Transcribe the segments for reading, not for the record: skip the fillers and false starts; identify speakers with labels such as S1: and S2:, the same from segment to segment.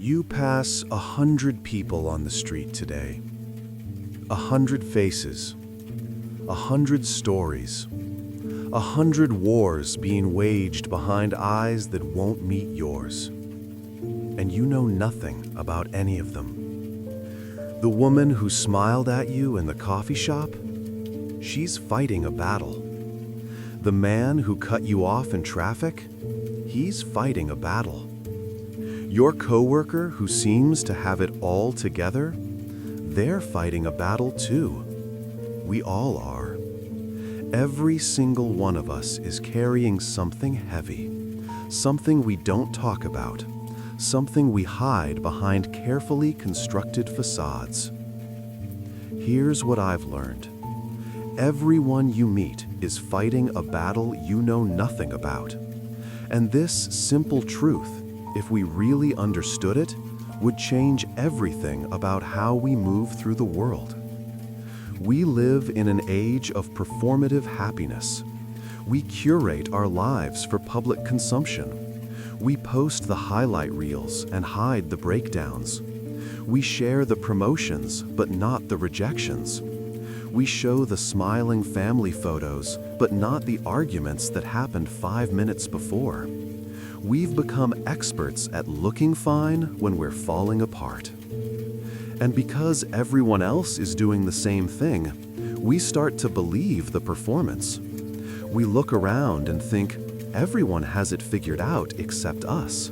S1: You pass 100 people on the street today. 100 faces. 100 stories. 100 wars being waged behind eyes that won't meet yours. And you know nothing about any of them. The woman who smiled at you in the coffee shop, she's fighting a battle. The man who cut you off in traffic, he's fighting a battle. Your coworker who seems to have it all together, they're fighting a battle too. We all are. Every single one of us is carrying something heavy, something we don't talk about, something we hide behind carefully constructed facades. Here's what I've learned. Everyone you meet is fighting a battle you know nothing about. And this simple truth, if we really understood it, would change everything about how we move through the world. We live in an age of performative happiness. We curate our lives for public consumption. We post the highlight reels and hide the breakdowns. We share the promotions, but not the rejections. We show the smiling family photos, but not the arguments that happened 5 minutes before. We've become experts at looking fine when we're falling apart. And because everyone else is doing the same thing, we start to believe the performance. We look around and think, everyone has it figured out except us.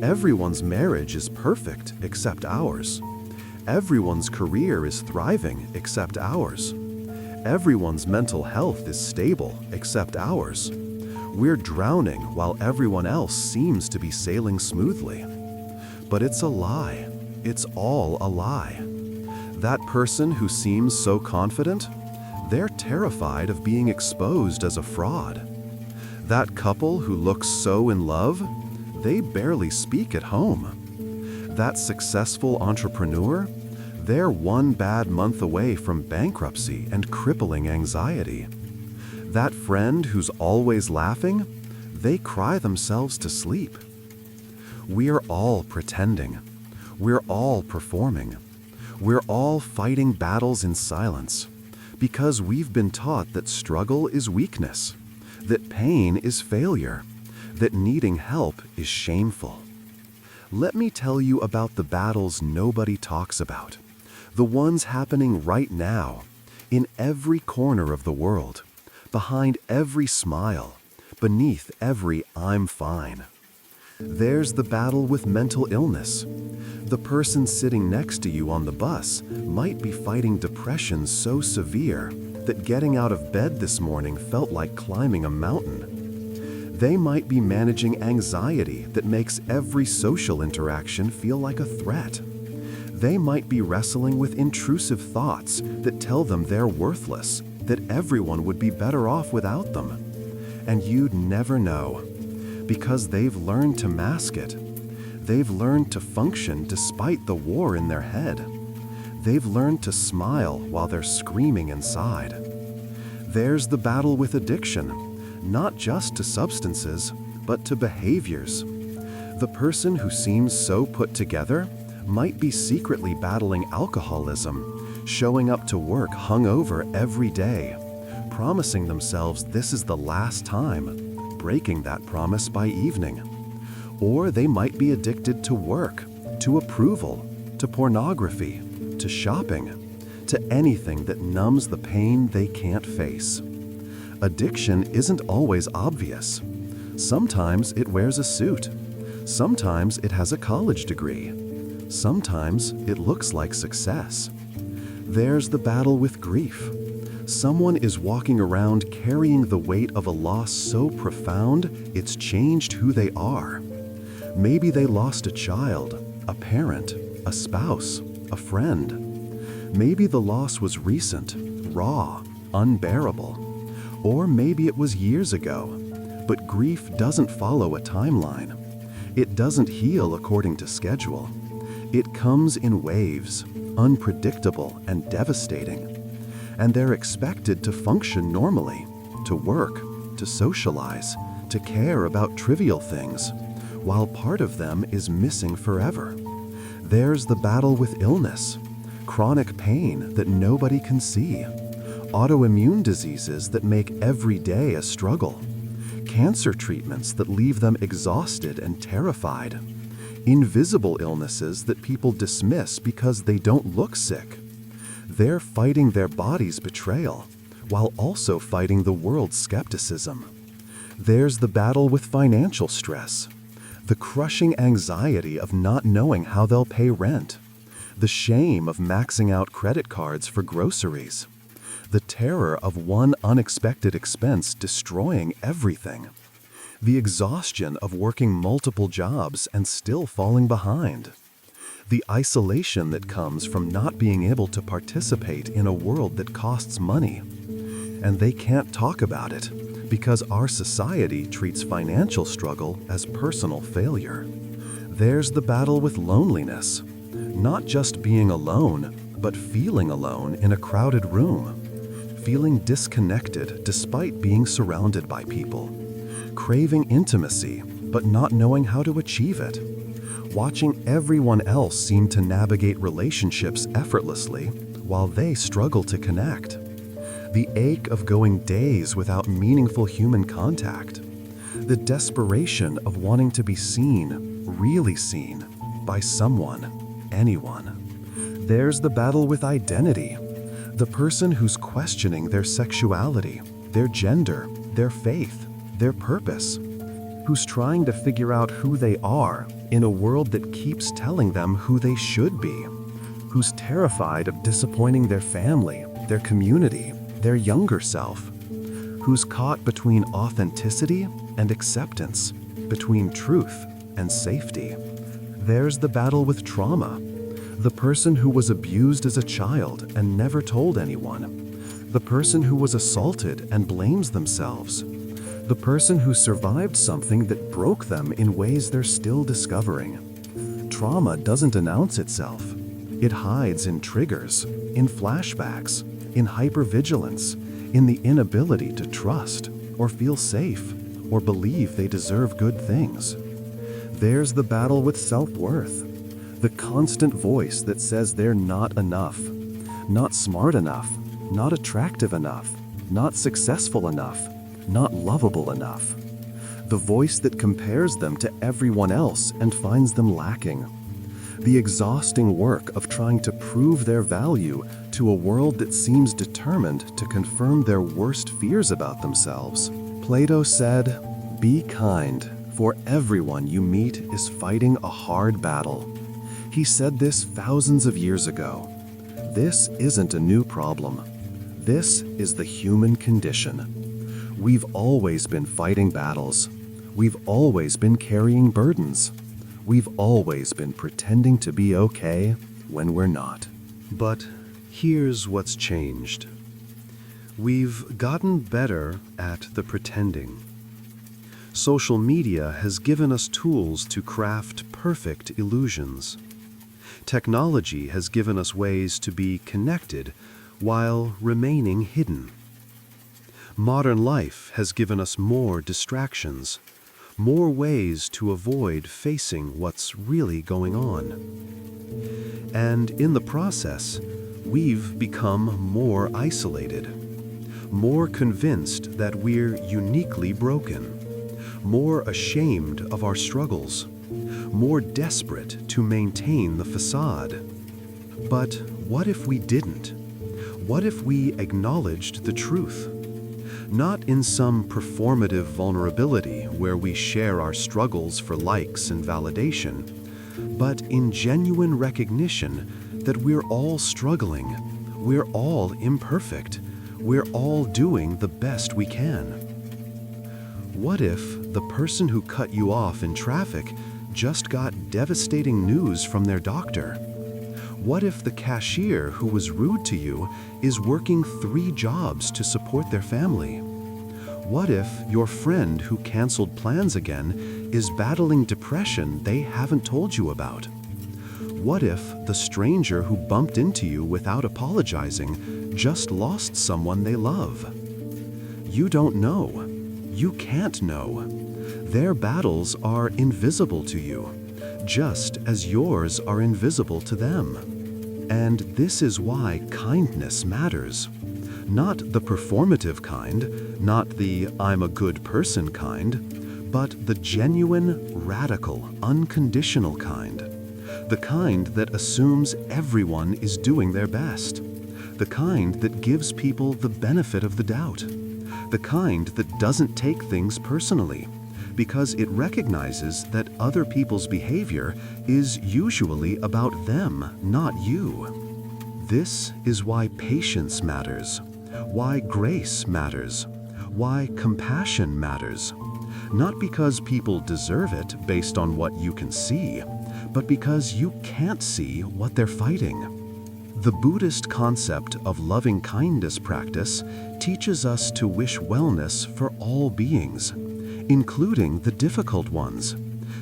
S1: Everyone's marriage is perfect except ours. Everyone's career is thriving except ours. Everyone's mental health is stable except ours. We're drowning while everyone else seems to be sailing smoothly. But it's a lie. It's all a lie. That person who seems so confident, they're terrified of being exposed as a fraud. That couple who looks so in love, they barely speak at home. That successful entrepreneur, they're one bad month away from bankruptcy and crippling anxiety. That friend who's always laughing, they cry themselves to sleep. We're all pretending. We're all performing. We're all fighting battles in silence because we've been taught that struggle is weakness, that pain is failure, that needing help is shameful. Let me tell you about the battles nobody talks about, the ones happening right now, in every corner of the world, behind every smile, beneath every "I'm fine." There's the battle with mental illness. The person sitting next to you on the bus might be fighting depression so severe that getting out of bed this morning felt like climbing a mountain. They might be managing anxiety that makes every social interaction feel like a threat. They might be wrestling with intrusive thoughts that tell them they're worthless, that everyone would be better off without them. And you'd never know, because they've learned to mask it. They've learned to function despite the war in their head. They've learned to smile while they're screaming inside. There's the battle with addiction, not just to substances, but to behaviors. The person who seems so put together might be secretly battling alcoholism, showing up to work hungover every day, promising themselves this is the last time, breaking that promise by evening. Or they might be addicted to work, to approval, to pornography, to shopping, to anything that numbs the pain they can't face. Addiction isn't always obvious. Sometimes it wears a suit. Sometimes it has a college degree. Sometimes it looks like success. There's the battle with grief. Someone is walking around carrying the weight of a loss so profound it's changed who they are. Maybe they lost a child, a parent, a spouse, a friend. Maybe the loss was recent, raw, unbearable. Or maybe it was years ago. But grief doesn't follow a timeline. It doesn't heal according to schedule. It comes in waves, unpredictable and devastating. And they're expected to function normally, to work, to socialize, to care about trivial things, while part of them is missing forever. There's the battle with illness, chronic pain that nobody can see, autoimmune diseases that make every day a struggle, cancer treatments that leave them exhausted and terrified, invisible illnesses that people dismiss because they don't look sick. They're fighting their body's betrayal, while also fighting the world's skepticism. There's the battle with financial stress, the crushing anxiety of not knowing how they'll pay rent, the shame of maxing out credit cards for groceries, the terror of one unexpected expense destroying everything, the exhaustion of working multiple jobs and still falling behind, the isolation that comes from not being able to participate in a world that costs money. And they can't talk about it because our society treats financial struggle as personal failure. There's the battle with loneliness, not just being alone, but feeling alone in a crowded room, feeling disconnected despite being surrounded by people, craving intimacy but not knowing how to achieve it, watching everyone else seem to navigate relationships effortlessly while they struggle to connect, the ache of going days without meaningful human contact, the desperation of wanting to be seen, really seen, by someone, anyone. There's the battle with identity, the person who's questioning their sexuality, their gender, their faith, their purpose, who's trying to figure out who they are in a world that keeps telling them who they should be, who's terrified of disappointing their family, their community, their younger self, who's caught between authenticity and acceptance, between truth and safety. There's the battle with trauma, the person who was abused as a child and never told anyone, the person who was assaulted and blames themselves, the person who survived something that broke them in ways they're still discovering. Trauma doesn't announce itself. It hides in triggers, in flashbacks, in hypervigilance, in the inability to trust, or feel safe, or believe they deserve good things. There's the battle with self-worth, the constant voice that says they're not enough, not smart enough, not attractive enough, not successful enough, not lovable enough. The voice that compares them to everyone else and finds them lacking. The exhausting work of trying to prove their value to a world that seems determined to confirm their worst fears about themselves. Plato said, "Be kind, for everyone you meet is fighting a hard battle." He said this thousands of years ago. This isn't a new problem. This is the human condition. We've always been fighting battles. We've always been carrying burdens. We've always been pretending to be okay when we're not. But here's what's changed. We've gotten better at the pretending. Social media has given us tools to craft perfect illusions. Technology has given us ways to be connected while remaining hidden. Modern life has given us more distractions, more ways to avoid facing what's really going on. And in the process, we've become more isolated, more convinced that we're uniquely broken, more ashamed of our struggles, more desperate to maintain the facade. But what if we didn't? What if we acknowledged the truth? Not in some performative vulnerability where we share our struggles for likes and validation, but in genuine recognition that we're all struggling, we're all imperfect, we're all doing the best we can. What if the person who cut you off in traffic just got devastating news from their doctor? What if the cashier who was rude to you is working 3 jobs to support their family? What if your friend who canceled plans again is battling depression they haven't told you about? What if the stranger who bumped into you without apologizing just lost someone they love? You don't know. You can't know. Their battles are invisible to you, just as yours are invisible to them. And this is why kindness matters. Not the performative kind, not the I'm a good person kind, but the genuine, radical, unconditional kind. The kind that assumes everyone is doing their best. The kind that gives people the benefit of the doubt. The kind that doesn't take things personally, because it recognizes that other people's behavior is usually about them, not you. This is why patience matters, why grace matters, why compassion matters. Not because people deserve it based on what you can see, but because you can't see what they're fighting. The Buddhist concept of loving kindness practice teaches us to wish wellness for all beings, including the difficult ones,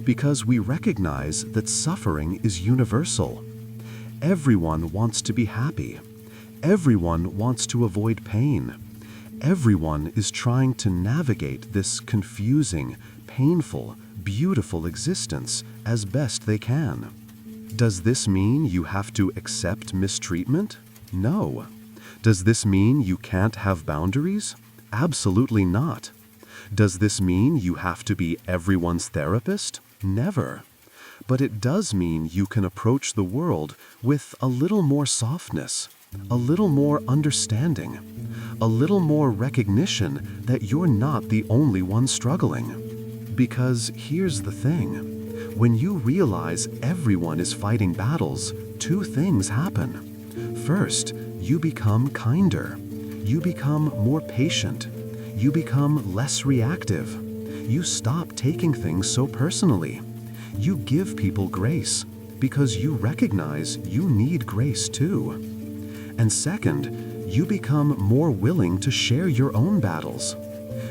S1: because we recognize that suffering is universal. Everyone wants to be happy. Everyone wants to avoid pain. Everyone is trying to navigate this confusing, painful, beautiful existence as best they can. Does this mean you have to accept mistreatment? No. Does this mean you can't have boundaries? Absolutely not. Does this mean you have to be everyone's therapist? Never. But it does mean you can approach the world with a little more softness, a little more understanding, a little more recognition that you're not the only one struggling. Because here's the thing. When you realize everyone is fighting battles, two things happen. First, you become kinder. You become more patient. You become less reactive. You stop taking things so personally. You give people grace because you recognize you need grace too. And second, you become more willing to share your own battles.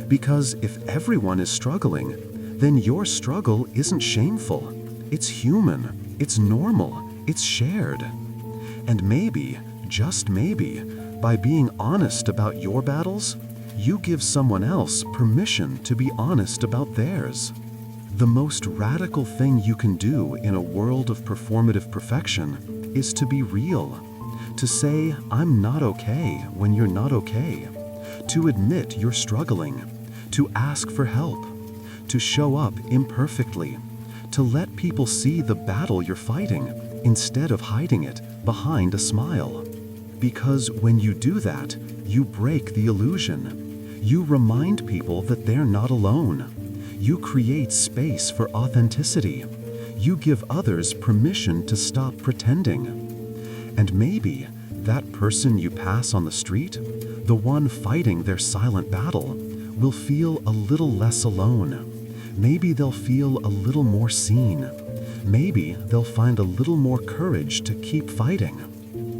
S1: Because if everyone is struggling, then your struggle isn't shameful. It's human, it's normal, it's shared. And maybe, just maybe, by being honest about your battles, you give someone else permission to be honest about theirs. The most radical thing you can do in a world of performative perfection is to be real. To say, I'm not okay when you're not okay. To admit you're struggling. To ask for help. To show up imperfectly, to let people see the battle you're fighting instead of hiding it behind a smile. Because when you do that, you break the illusion. You remind people that they're not alone. You create space for authenticity. You give others permission to stop pretending. And maybe that person you pass on the street, the one fighting their silent battle, will feel a little less alone. Maybe they'll feel a little more seen. Maybe they'll find a little more courage to keep fighting.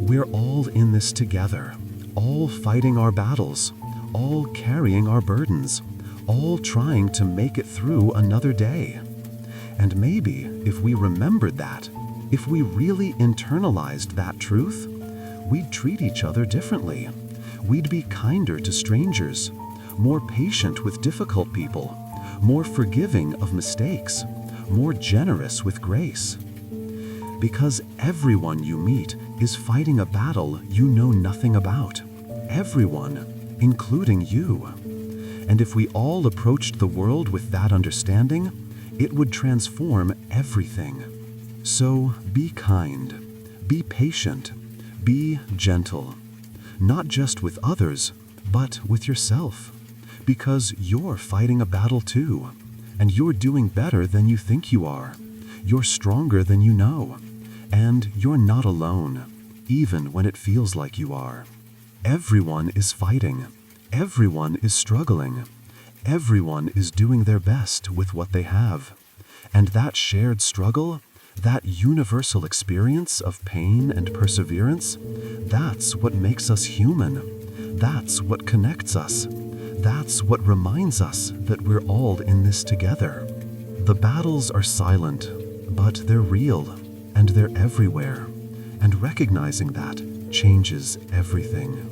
S1: We're all in this together, all fighting our battles, all carrying our burdens, all trying to make it through another day. And maybe if we remembered that, if we really internalized that truth, we'd treat each other differently. We'd be kinder to strangers, more patient with difficult people, more forgiving of mistakes, more generous with grace. Because everyone you meet is fighting a battle you know nothing about. Everyone, including you. And if we all approached the world with that understanding, it would transform everything. So be kind, be patient, be gentle. Not just with others, but with yourself. Because you're fighting a battle too, and you're doing better than you think you are. You're stronger than you know, and you're not alone, even when it feels like you are. Everyone is fighting. Everyone is struggling. Everyone is doing their best with what they have. And that shared struggle, that universal experience of pain and perseverance, that's what makes us human. That's what connects us. That's what reminds us that we're all in this together. The battles are silent, but they're real, and they're everywhere. And recognizing that changes everything.